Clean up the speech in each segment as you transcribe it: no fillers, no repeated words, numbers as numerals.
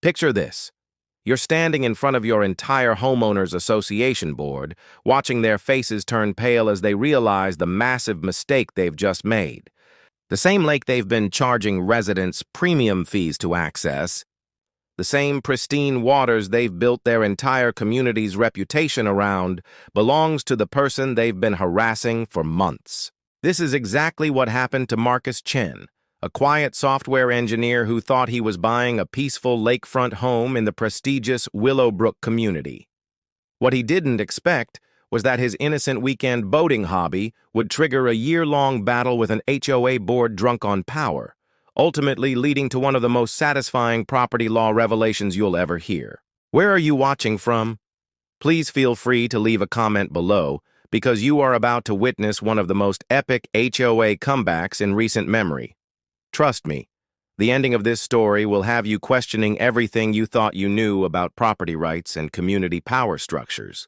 Picture this. You're standing in front of your entire homeowners association board, watching their faces turn pale as they realize the massive mistake they've just made. The same lake they've been charging residents premium fees to access, the same pristine waters they've built their entire community's reputation around, belongs to the person they've been harassing for months. This is exactly what happened to Marcus Chen, a quiet software engineer who thought he was buying a peaceful lakefront home in the prestigious Willowbrook community. What he didn't expect was that his innocent weekend boating hobby would trigger a year-long battle with an HOA board drunk on power, ultimately leading to one of the most satisfying property law revelations you'll ever hear. Where are you watching from? Please feel free to leave a comment below, because you are about to witness one of the most epic HOA comebacks in recent memory. Trust me, the ending of this story will have you questioning everything you thought you knew about property rights and community power structures.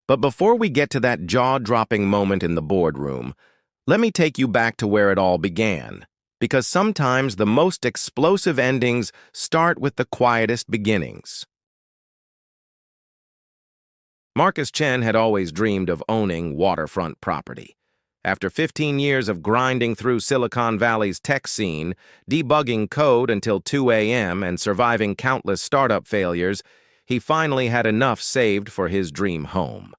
But before we get to that jaw-dropping moment in the boardroom, let me take you back to where it all began, because sometimes the most explosive endings start with the quietest beginnings. Marcus Chen had always dreamed of owning waterfront property. After 15 years of grinding through Silicon Valley's tech scene, debugging code until 2 a.m. and surviving countless startup failures, he finally had enough saved for his dream home.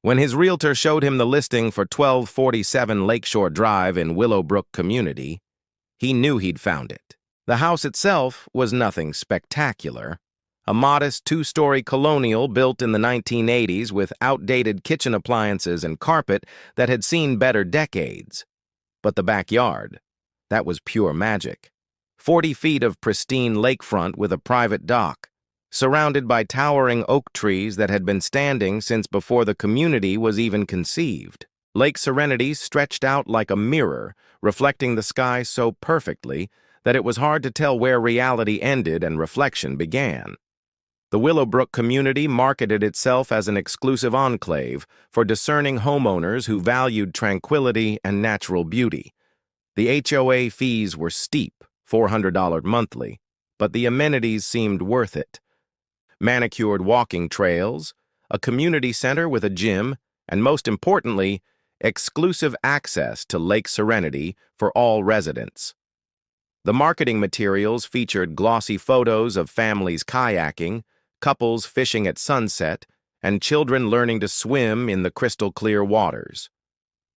When his realtor showed him the listing for 1247 Lakeshore Drive in Willowbrook Community, he knew he'd found it. The house itself was nothing spectacular. A modest two-story colonial built in the 1980s with outdated kitchen appliances and carpet that had seen better decades. But the backyard, that was pure magic. 40 feet of pristine lakefront with a private dock, surrounded by towering oak trees that had been standing since before the community was even conceived. Lake Serenity stretched out like a mirror, reflecting the sky so perfectly that it was hard to tell where reality ended and reflection began. The Willowbrook community marketed itself as an exclusive enclave for discerning homeowners who valued tranquility and natural beauty. The HOA fees were steep, $400 monthly, but the amenities seemed worth it. Manicured walking trails, a community center with a gym, and most importantly, exclusive access to Lake Serenity for all residents. The marketing materials featured glossy photos of families kayaking, couples fishing at sunset, and children learning to swim in the crystal-clear waters.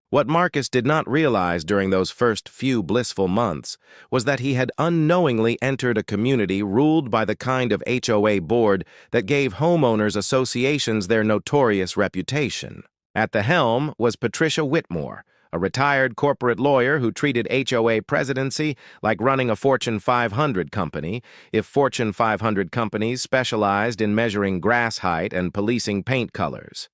What Marcus did not realize during those first few blissful months was that he had unknowingly entered a community ruled by the kind of HOA board that gave homeowners associations their notorious reputation. At the helm was Patricia Whitmore, a retired corporate lawyer who treated HOA presidency like running a Fortune 500 company, if Fortune 500 companies specialized in measuring grass height and policing paint colors.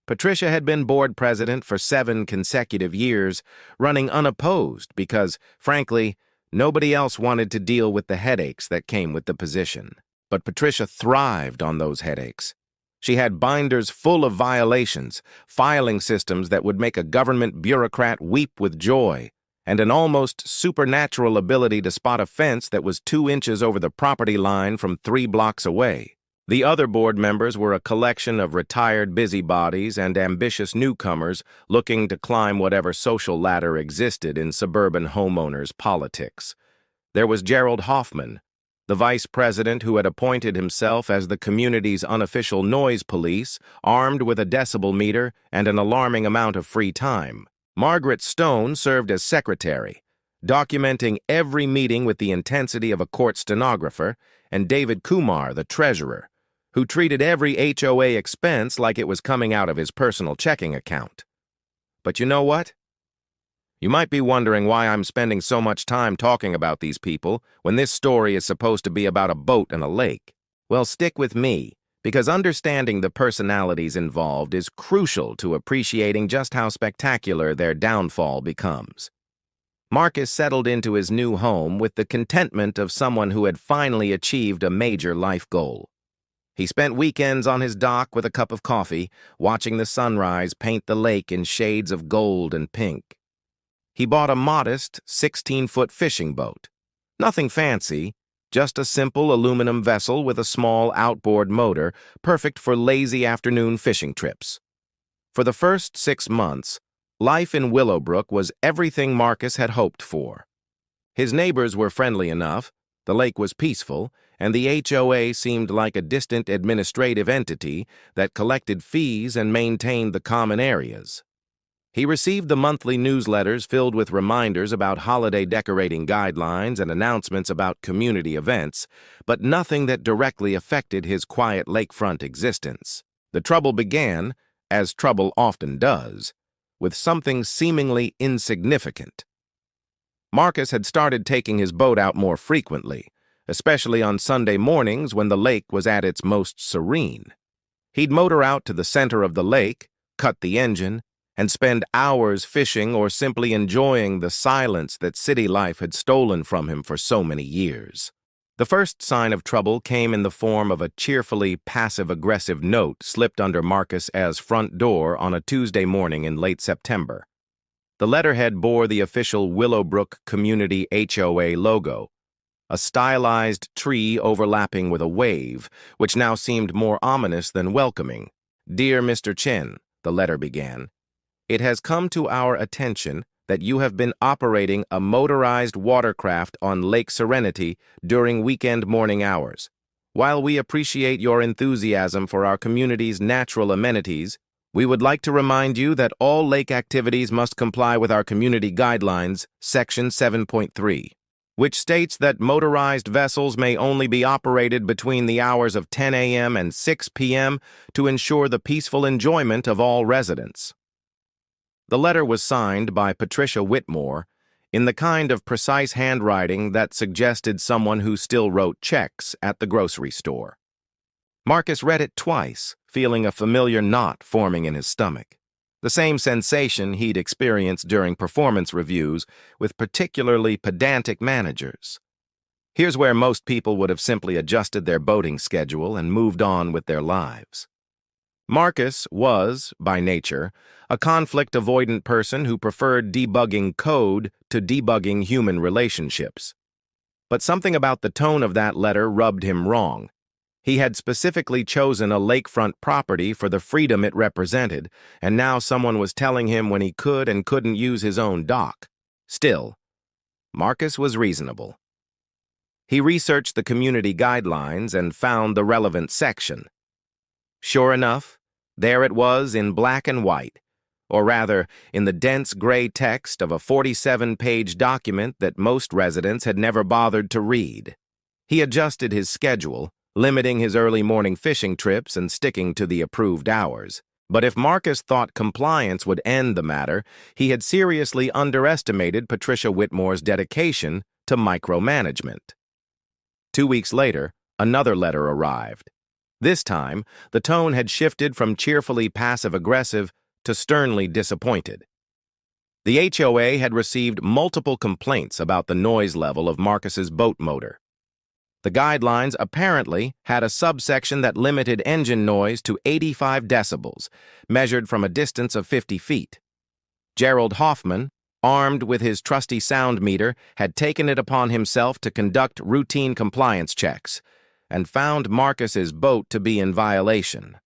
Patricia had been board president for 7 consecutive years, running unopposed because, frankly, nobody else wanted to deal with the headaches that came with the position. But Patricia thrived on those headaches. She had binders full of violations, filing systems that would make a government bureaucrat weep with joy, and an almost supernatural ability to spot a fence that was 2 inches over the property line from 3 blocks away. The other board members were a collection of retired busybodies and ambitious newcomers looking to climb whatever social ladder existed in suburban homeowners' politics. There was Gerald Hoffman, the vice president who had appointed himself as the community's unofficial noise police, armed with a decibel meter and an alarming amount of free time. Margaret Stone served as secretary, documenting every meeting with the intensity of a court stenographer, and David Kumar, the treasurer, who treated every HOA expense like it was coming out of his personal checking account. But you know what? You might be wondering why I'm spending so much time talking about these people when this story is supposed to be about a boat and a lake. Well, stick with me, because understanding the personalities involved is crucial to appreciating just how spectacular their downfall becomes. Marcus settled into his new home with the contentment of someone who had finally achieved a major life goal. He spent weekends on his dock with a cup of coffee, watching the sunrise paint the lake in shades of gold and pink. He bought a modest 16-foot fishing boat. Nothing fancy, just a simple aluminum vessel with a small outboard motor, perfect for lazy afternoon fishing trips. For the first 6 months, life in Willowbrook was everything Marcus had hoped for. His neighbors were friendly enough, the lake was peaceful, and the HOA seemed like a distant administrative entity that collected fees and maintained the common areas. He received the monthly newsletters filled with reminders about holiday decorating guidelines and announcements about community events, but nothing that directly affected his quiet lakefront existence. The trouble began, as trouble often does, with something seemingly insignificant. Marcus had started taking his boat out more frequently, especially on Sunday mornings when the lake was at its most serene. He'd motor out to the center of the lake, cut the engine, and spend hours fishing or simply enjoying the silence that city life had stolen from him for so many years. The first sign of trouble came in the form of a cheerfully passive-aggressive note slipped under Marcus' front door on a Tuesday morning in late September. The letterhead bore the official Willowbrook Community HOA logo, a stylized tree overlapping with a wave, which now seemed more ominous than welcoming. "Dear Mr. Chen," the letter began, "it has come to our attention that you have been operating a motorized watercraft on Lake Serenity during weekend morning hours. While we appreciate your enthusiasm for our community's natural amenities, we would like to remind you that all lake activities must comply with our community guidelines, Section 7.3, which states that motorized vessels may only be operated between the hours of 10 a.m. and 6 p.m. to ensure the peaceful enjoyment of all residents." The letter was signed by Patricia Whitmore in the kind of precise handwriting that suggested someone who still wrote checks at the grocery store. Marcus read it twice, feeling a familiar knot forming in his stomach. The same sensation he'd experienced during performance reviews with particularly pedantic managers. Here's where most people would have simply adjusted their boating schedule and moved on with their lives. Marcus was, by nature, a conflict-avoidant person who preferred debugging code to debugging human relationships. But something about the tone of that letter rubbed him wrong. He had specifically chosen a lakefront property for the freedom it represented, and now someone was telling him when he could and couldn't use his own dock. Still, Marcus was reasonable. He researched the community guidelines and found the relevant section. Sure enough, there it was in black and white, or rather, in the dense gray text of a 47-page document that most residents had never bothered to read. He adjusted his schedule, limiting his early morning fishing trips and sticking to the approved hours. But if Marcus thought compliance would end the matter, he had seriously underestimated Patricia Whitmore's dedication to micromanagement. 2 weeks later, another letter arrived. This time, the tone had shifted from cheerfully passive-aggressive to sternly disappointed. The HOA had received multiple complaints about the noise level of Marcus's boat motor. The guidelines apparently had a subsection that limited engine noise to 85 decibels, measured from a distance of 50 feet. Gerald Hoffman, armed with his trusty sound meter, had taken it upon himself to conduct routine compliance checks, and found Marcus's boat to be in violation.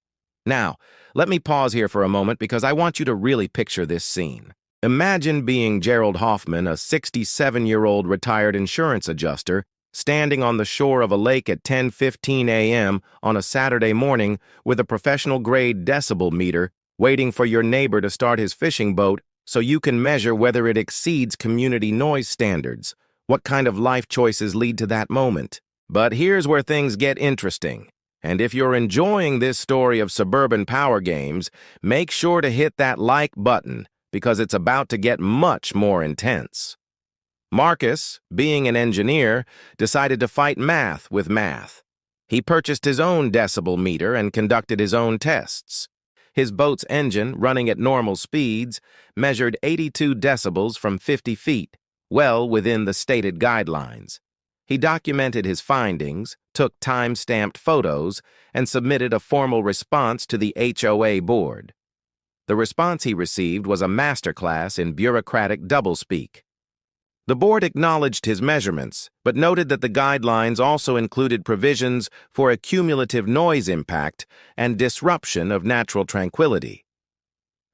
Now, let me pause here for a moment because I want you to really picture this scene. Imagine being Gerald Hoffman, a 67-year-old retired insurance adjuster, standing on the shore of a lake at 10:15 a.m. on a Saturday morning with a professional-grade decibel meter, waiting for your neighbor to start his fishing boat so you can measure whether it exceeds community noise standards. What kind of life choices lead to that moment? But here's where things get interesting. And if you're enjoying this story of suburban power games, make sure to hit that like button because it's about to get much more intense. Marcus, being an engineer, decided to fight math with math. He purchased his own decibel meter and conducted his own tests. His boat's engine, running at normal speeds, measured 82 decibels from 50 feet, well within the stated guidelines. He documented his findings, took time-stamped photos, and submitted a formal response to the HOA board. The response he received was a masterclass in bureaucratic doublespeak. The board acknowledged his measurements, but noted that the guidelines also included provisions for a cumulative noise impact and disruption of natural tranquility.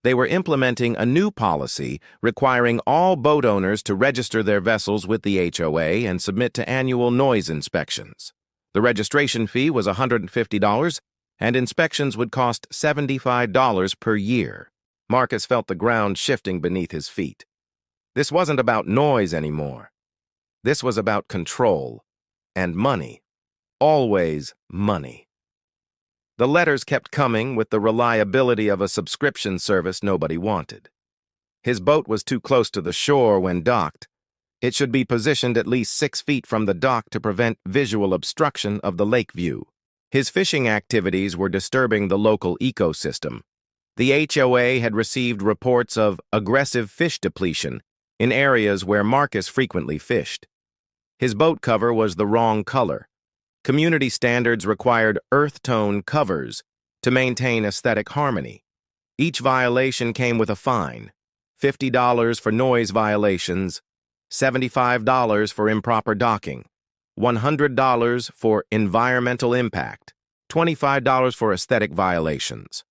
They were implementing a new policy requiring all boat owners to register their vessels with the HOA and submit to annual noise inspections. The registration fee was $150, and inspections would cost $75 per year. Marcus felt the ground shifting beneath his feet. This wasn't about noise anymore. This was about control and money. Always money. The letters kept coming with the reliability of a subscription service nobody wanted. His boat was too close to the shore when docked. It should be positioned at least 6 feet from the dock to prevent visual obstruction of the lake view. His fishing activities were disturbing the local ecosystem. The HOA had received reports of aggressive fish depletion in areas where Marcus frequently fished. His boat cover was the wrong color. Community standards required earth tone covers to maintain aesthetic harmony. Each violation came with a fine: $50 for noise violations, $75 for improper docking, $100 for environmental impact, $25 for aesthetic violations.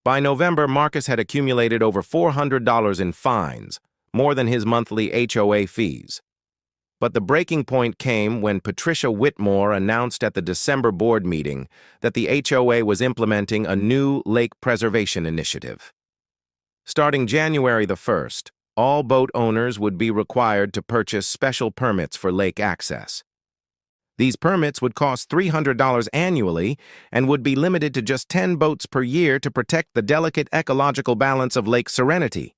By November, Marcus had accumulated over $400 in fines, more than his monthly HOA fees. But the breaking point came when Patricia Whitmore announced at the December board meeting that the HOA was implementing a new lake preservation initiative. Starting January the 1st, all boat owners would be required to purchase special permits for lake access. These permits would cost $300 annually and would be limited to just 10 boats per year to protect the delicate ecological balance of Lake Serenity.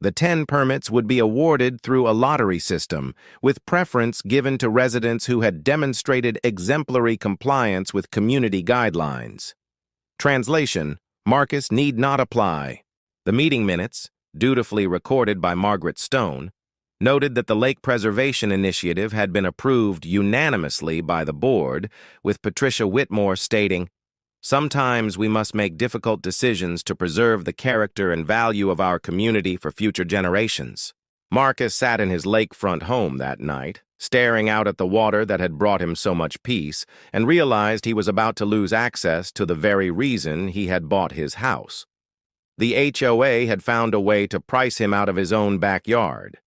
The 10 permits would be awarded through a lottery system, with preference given to residents who had demonstrated exemplary compliance with community guidelines. Translation: Marcus need not apply. The meeting minutes, dutifully recorded by Margaret Stone, noted that the Lake Preservation Initiative had been approved unanimously by the board, with Patricia Whitmore stating, "Sometimes we must make difficult decisions to preserve the character and value of our community for future generations." Marcus sat in his lakefront home that night, staring out at the water that had brought him so much peace, and realized he was about to lose access to the very reason he had bought his house. The HOA had found a way to price him out of his own backyard.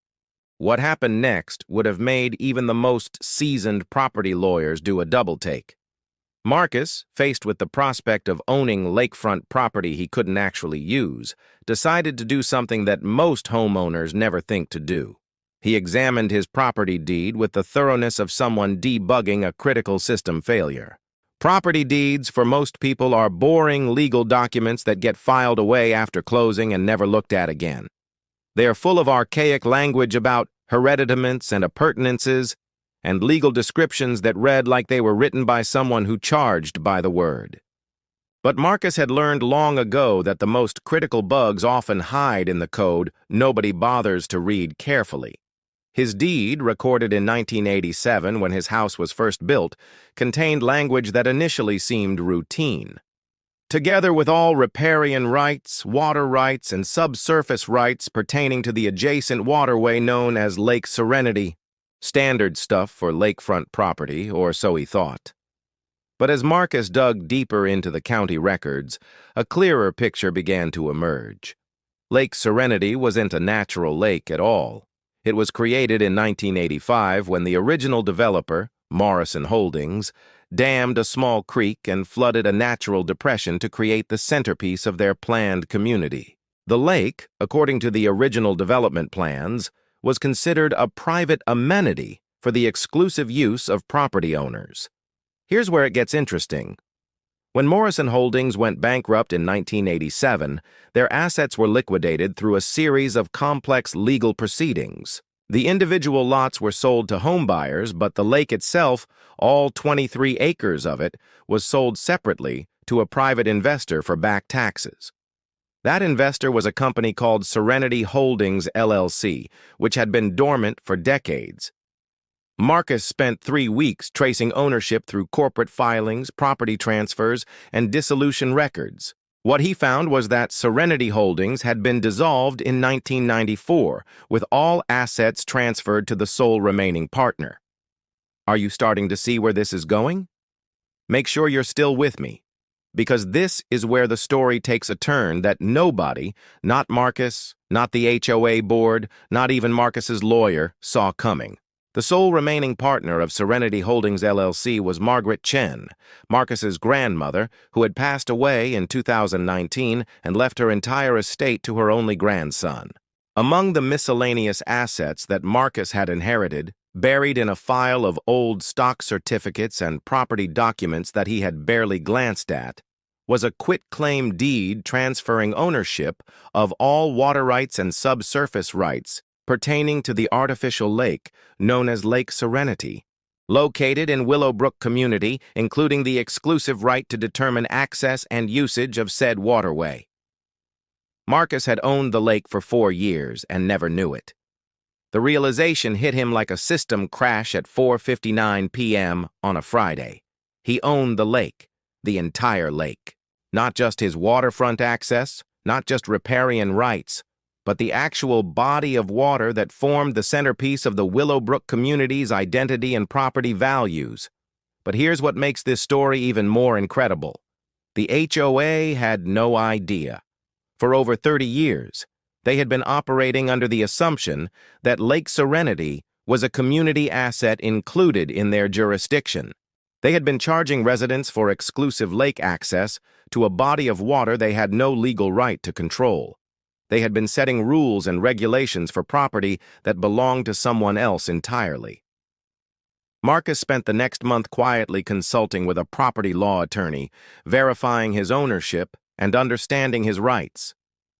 What happened next would have made even the most seasoned property lawyers do a double-take. Marcus, faced with the prospect of owning lakefront property he couldn't actually use, decided to do something that most homeowners never think to do. He examined his property deed with the thoroughness of someone debugging a critical system failure. Property deeds, for most people, are boring legal documents that get filed away after closing and never looked at again. They are full of archaic language about hereditaments and appurtenances, and legal descriptions that read like they were written by someone who charged by the word. But Marcus had learned long ago that the most critical bugs often hide in the code nobody bothers to read carefully. His deed, recorded in 1987 when his house was first built, contained language that initially seemed routine. Together with all riparian rights, water rights, and subsurface rights pertaining to the adjacent waterway known as Lake Serenity, standard stuff for lakefront property, or so he thought. But as Marcus dug deeper into the county records, a clearer picture began to emerge. Lake Serenity wasn't a natural lake at all. It was created in 1985 when the original developer, Morrison Holdings, dammed a small creek and flooded a natural depression to create the centerpiece of their planned community. The lake, according to the original development plans, was considered a private amenity for the exclusive use of property owners. Here's where it gets interesting. When Morrison Holdings went bankrupt in 1987, their assets were liquidated through a series of complex legal proceedings. The individual lots were sold to homebuyers, but the lake itself, all 23 acres of it, was sold separately to a private investor for back taxes. That investor was a company called Serenity Holdings, LLC, which had been dormant for decades. Marcus spent 3 weeks tracing ownership through corporate filings, property transfers, and dissolution records. What he found was that Serenity Holdings had been dissolved in 1994, with all assets transferred to the sole remaining partner. Are you starting to see where this is going? Make sure you're still with me, because this is where the story takes a turn that nobody, not Marcus, not the HOA board, not even Marcus's lawyer, saw coming. The sole remaining partner of Serenity Holdings LLC was Margaret Chen, Marcus's grandmother, who had passed away in 2019 and left her entire estate to her only grandson. Among the miscellaneous assets that Marcus had inherited, buried in a file of old stock certificates and property documents that he had barely glanced at, was a quitclaim deed transferring ownership of all water rights and subsurface rights pertaining to the artificial lake known as Lake Serenity, located in Willowbrook community, including the exclusive right to determine access and usage of said waterway. Marcus had owned the lake for 4 years and never knew it. The realization hit him like a system crash at 4:59 p.m. on a Friday. He owned the lake, the entire lake. Not just his waterfront access, not just riparian rights, but the actual body of water that formed the centerpiece of the Willowbrook community's identity and property values. But here's what makes this story even more incredible. The HOA had no idea. For over 30 years, they had been operating under the assumption that Lake Serenity was a community asset included in their jurisdiction. They had been charging residents for exclusive lake access to a body of water they had no legal right to control. They had been setting rules and regulations for property that belonged to someone else entirely. Marcus spent the next month quietly consulting with a property law attorney, verifying his ownership and understanding his rights.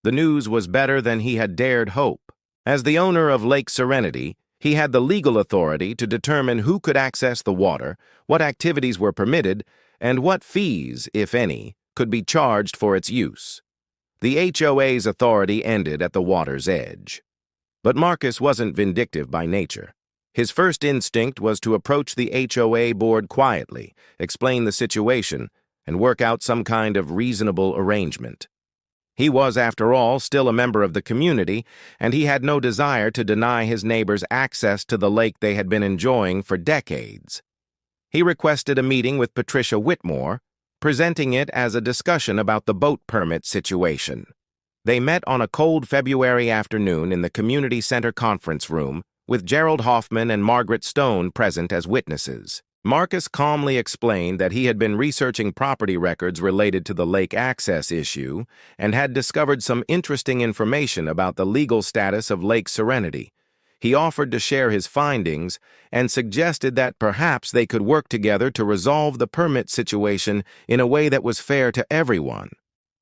The news was better than he had dared hope. As the owner of Lake Serenity, he had the legal authority to determine who could access the water, what activities were permitted, and what fees, if any, could be charged for its use. The HOA's authority ended at the water's edge. But Marcus wasn't vindictive by nature. His first instinct was to approach the HOA board quietly, explain the situation, and work out some kind of reasonable arrangement. He was, after all, still a member of the community, and he had no desire to deny his neighbors access to the lake they had been enjoying for decades. He requested a meeting with Patricia Whitmore, presenting it as a discussion about the boat permit situation. They met on a cold February afternoon in the community center conference room, with Gerald Hoffman and Margaret Stone present as witnesses. Marcus calmly explained that he had been researching property records related to the lake access issue and had discovered some interesting information about the legal status of Lake Serenity. He offered to share his findings and suggested that perhaps they could work together to resolve the permit situation in a way that was fair to everyone.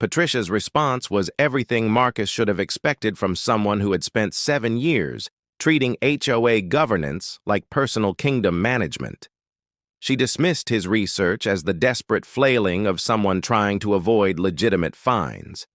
Patricia's response was everything Marcus should have expected from someone who had spent 7 years treating HOA governance like personal kingdom management. She dismissed his research as the desperate flailing of someone trying to avoid legitimate fines.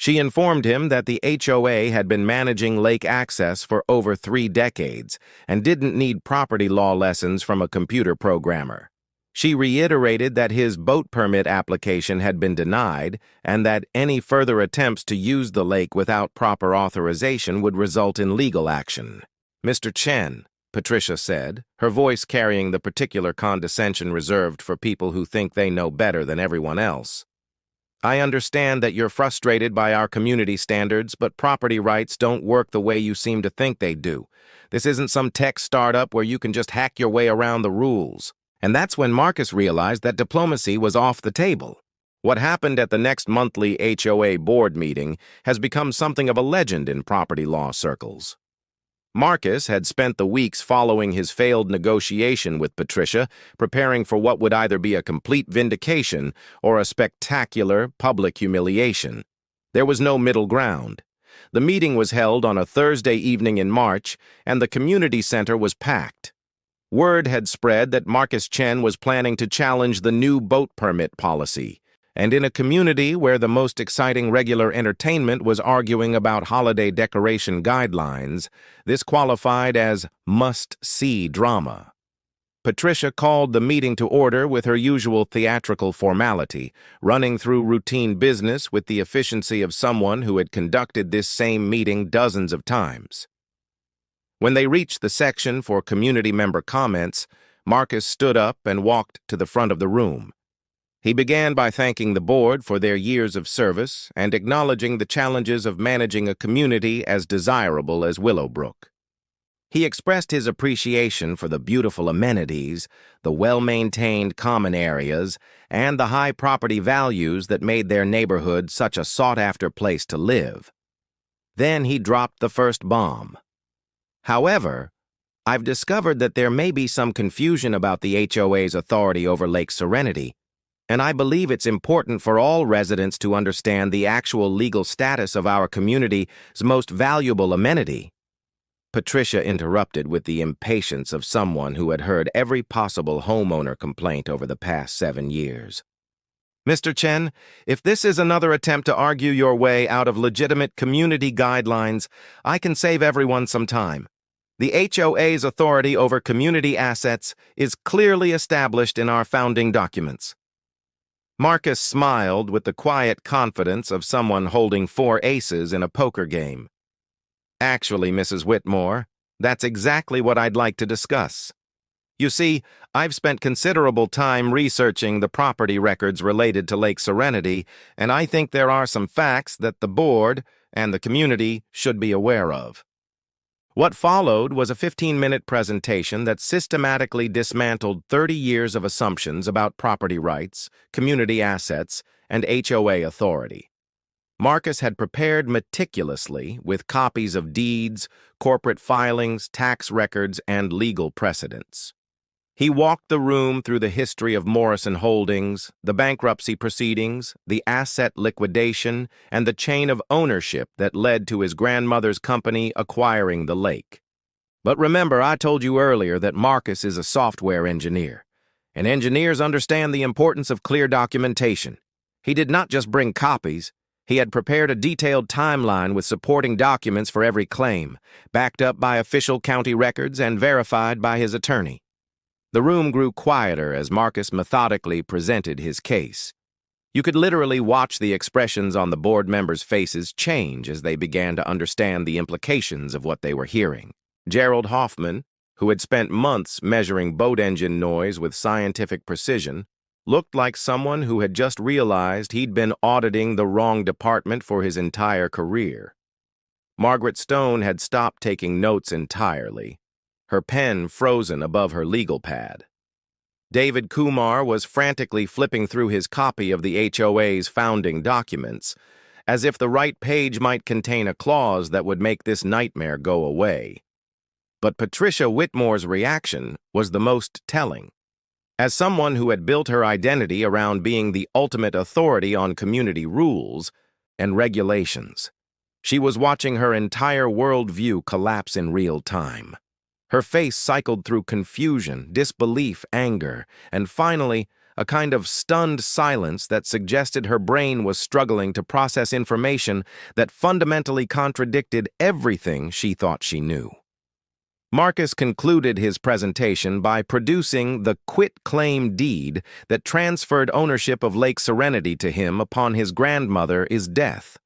She informed him that the HOA had been managing lake access for over 3 decades and didn't need property law lessons from a computer programmer. She reiterated that his boat permit application had been denied and that any further attempts to use the lake without proper authorization would result in legal action. "Mr. Chen," Patricia said, her voice carrying the particular condescension reserved for people who think they know better than everyone else. "I understand that you're frustrated by our community standards, but property rights don't work the way you seem to think they do. This isn't some tech startup where you can just hack your way around the rules." And that's when Marcus realized that diplomacy was off the table. What happened at the next monthly HOA board meeting has become something of a legend in property law circles. Marcus had spent the weeks following his failed negotiation with Patricia preparing for what would either be a complete vindication or a spectacular public humiliation. There was no middle ground. The meeting was held on a Thursday evening in March, and the community center was packed. Word had spread that Marcus Chen was planning to challenge the new boat permit policy, and in a community where the most exciting regular entertainment was arguing about holiday decoration guidelines, this qualified as must-see drama. Patricia called the meeting to order with her usual theatrical formality, running through routine business with the efficiency of someone who had conducted this same meeting dozens of times. When they reached the section for community member comments, Marcus stood up and walked to the front of the room. He began by thanking the board for their years of service and acknowledging the challenges of managing a community as desirable as Willowbrook. He expressed his appreciation for the beautiful amenities, the well-maintained common areas, and the high property values that made their neighborhood such a sought-after place to live. Then he dropped the first bomb. However, I've discovered that there may be some confusion about the HOA's authority over Lake Serenity, and I believe it's important for all residents to understand the actual legal status of our community's most valuable amenity. Patricia interrupted with the impatience of someone who had heard every possible homeowner complaint over the past 7 years. Mr. Chen, if this is another attempt to argue your way out of legitimate community guidelines, I can save everyone some time. The HOA's authority over community assets is clearly established in our founding documents. Marcus smiled with the quiet confidence of someone holding 4 aces in a poker game. Actually, Mrs. Whitmore, that's exactly what I'd like to discuss. You see, I've spent considerable time researching the property records related to Lake Serenity, and I think there are some facts that the board and the community should be aware of. What followed was a 15-minute presentation that systematically dismantled 30 years of assumptions about property rights, community assets, and HOA authority. Marcus had prepared meticulously with copies of deeds, corporate filings, tax records, and legal precedents. He walked the room through the history of Morrison Holdings, the bankruptcy proceedings, the asset liquidation, and the chain of ownership that led to his grandmother's company acquiring the lake. But remember, I told you earlier that Marcus is a software engineer, and engineers understand the importance of clear documentation. He did not just bring copies. He had prepared a detailed timeline with supporting documents for every claim, backed up by official county records and verified by his attorney. The room grew quieter as Marcus methodically presented his case. You could literally watch the expressions on the board members' faces change as they began to understand the implications of what they were hearing. Gerald Hoffman, who had spent months measuring boat engine noise with scientific precision, looked like someone who had just realized he'd been auditing the wrong department for his entire career. Margaret Stone had stopped taking notes entirely, her pen frozen above her legal pad. David Kumar was frantically flipping through his copy of the HOA's founding documents, as if the right page might contain a clause that would make this nightmare go away. But Patricia Whitmore's reaction was the most telling. As someone who had built her identity around being the ultimate authority on community rules and regulations, she was watching her entire worldview collapse in real time. Her face cycled through confusion, disbelief, anger, and finally, a kind of stunned silence that suggested her brain was struggling to process information that fundamentally contradicted everything she thought she knew. Marcus concluded his presentation by producing the quit-claim deed that transferred ownership of Lake Serenity to him upon his grandmother's death.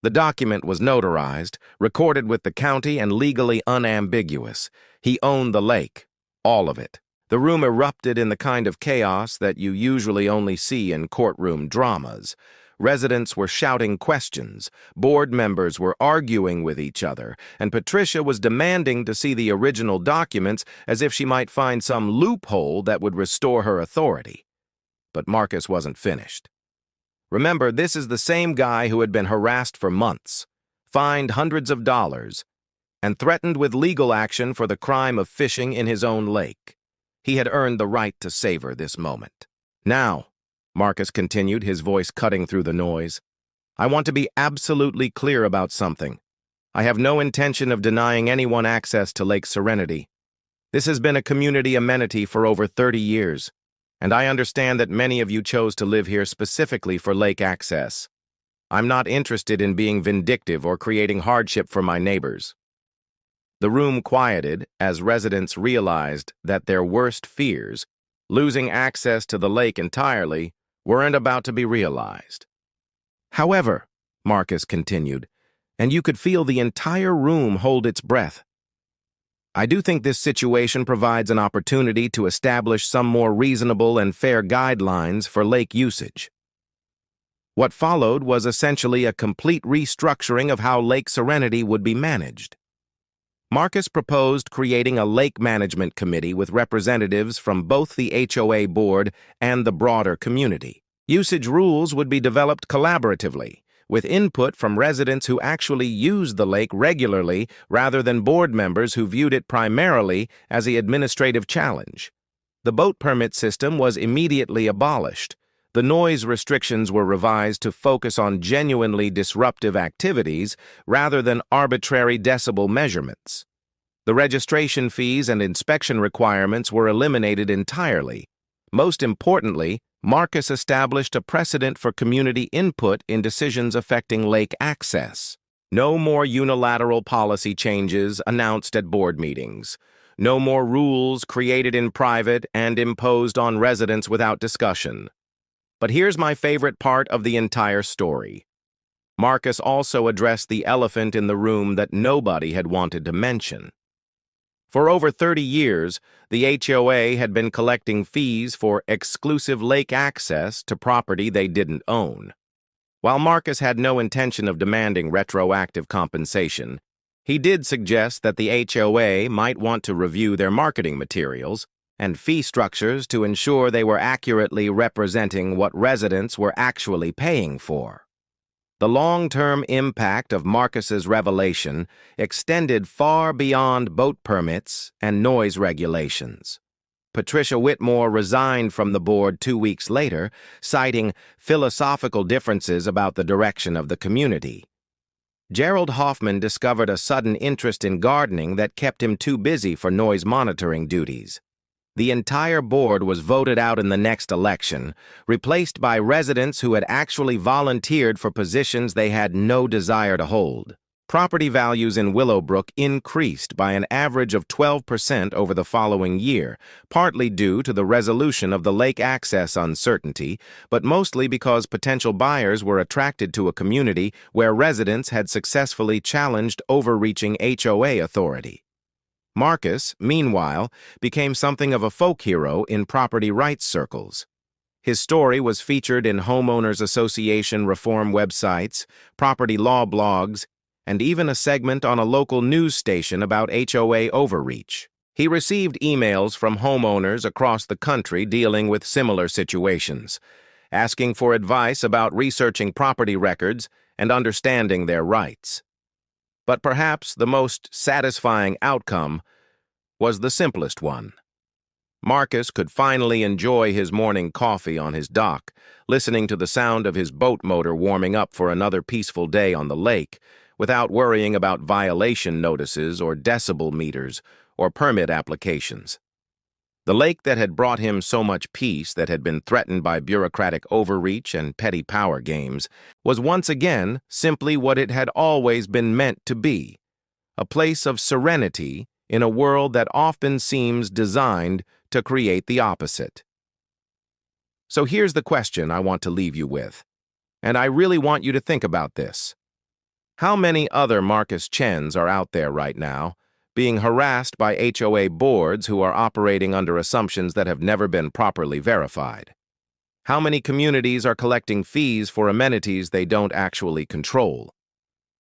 The document was notarized, recorded with the county, and legally unambiguous. He owned the lake, all of it. The room erupted in the kind of chaos that you usually only see in courtroom dramas. Residents were shouting questions, board members were arguing with each other, and Patricia was demanding to see the original documents as if she might find some loophole that would restore her authority. But Marcus wasn't finished. Remember, this is the same guy who had been harassed for months, fined hundreds of dollars, and threatened with legal action for the crime of fishing in his own lake. He had earned the right to savor this moment. Now, Marcus continued, his voice cutting through the noise, I want to be absolutely clear about something. I have no intention of denying anyone access to Lake Serenity. This has been a community amenity for over 30 years, and I understand that many of you chose to live here specifically for lake access. I'm not interested in being vindictive or creating hardship for my neighbors. The room quieted as residents realized that their worst fears, losing access to the lake entirely, weren't about to be realized. However, Marcus continued, and you could feel the entire room hold its breath, I do think this situation provides an opportunity to establish some more reasonable and fair guidelines for lake usage. What followed was essentially a complete restructuring of how Lake Serenity would be managed. Marcus proposed creating a lake management committee with representatives from both the HOA board and the broader community. Usage rules would be developed collaboratively, with input from residents who actually used the lake regularly rather than board members who viewed it primarily as an administrative challenge. The boat permit system was immediately abolished. The noise restrictions were revised to focus on genuinely disruptive activities rather than arbitrary decibel measurements. The registration fees and inspection requirements were eliminated entirely. Most importantly, Marcus established a precedent for community input in decisions affecting lake access. No more unilateral policy changes announced at board meetings. No more rules created in private and imposed on residents without discussion. But here's my favorite part of the entire story. Marcus also addressed the elephant in the room that nobody had wanted to mention. For over 30 years, the HOA had been collecting fees for exclusive lake access to property they didn't own. While Marcus had no intention of demanding retroactive compensation, he did suggest that the HOA might want to review their marketing materials and fee structures to ensure they were accurately representing what residents were actually paying for. The long-term impact of Marcus's revelation extended far beyond boat permits and noise regulations. Patricia Whitmore resigned from the board 2 weeks later, citing philosophical differences about the direction of the community. Gerald Hoffman discovered a sudden interest in gardening that kept him too busy for noise monitoring duties. The entire board was voted out in the next election, replaced by residents who had actually volunteered for positions they had no desire to hold. Property values in Willowbrook increased by an average of 12% over the following year, partly due to the resolution of the lake access uncertainty, but mostly because potential buyers were attracted to a community where residents had successfully challenged overreaching HOA authority. Marcus, meanwhile, became something of a folk hero in property rights circles. His story was featured in homeowners association reform websites, property law blogs, and even a segment on a local news station about HOA overreach. He received emails from homeowners across the country dealing with similar situations, asking for advice about researching property records and understanding their rights. But perhaps the most satisfying outcome was the simplest one. Marcus could finally enjoy his morning coffee on his dock, listening to the sound of his boat motor warming up for another peaceful day on the lake, without worrying about violation notices or decibel meters or permit applications. The lake that had brought him so much peace that had been threatened by bureaucratic overreach and petty power games was once again simply what it had always been meant to be, a place of serenity in a world that often seems designed to create the opposite. So here's the question I want to leave you with, and I really want you to think about this. How many other Marcus Chens are out there right now, being harassed by HOA boards who are operating under assumptions that have never been properly verified? How many communities are collecting fees for amenities they don't actually control?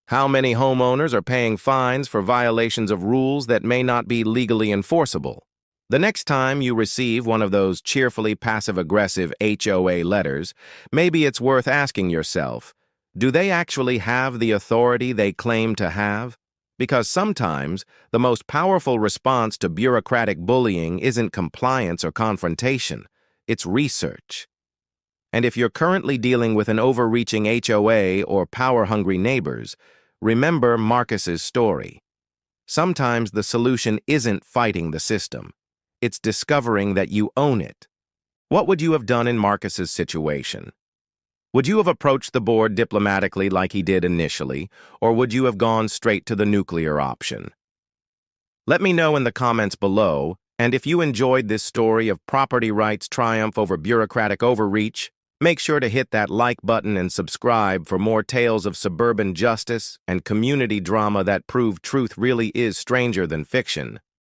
How many homeowners are paying fines for violations of rules that may not be legally enforceable? The next time you receive one of those cheerfully passive-aggressive HOA letters, maybe it's worth asking yourself, do they actually have the authority they claim to have? Because sometimes the most powerful response to bureaucratic bullying isn't compliance or confrontation, it's research. And if you're currently dealing with an overreaching HOA or power-hungry neighbors, remember Marcus's story. Sometimes the solution isn't fighting the system. It's discovering that you own it. What would you have done in Marcus's situation? Would you have approached the board diplomatically like he did initially, or would you have gone straight to the nuclear option? Let me know in the comments below, and if you enjoyed this story of property rights triumph over bureaucratic overreach, make sure to hit that like button and subscribe for more tales of suburban justice and community drama that prove truth really is stranger than fiction.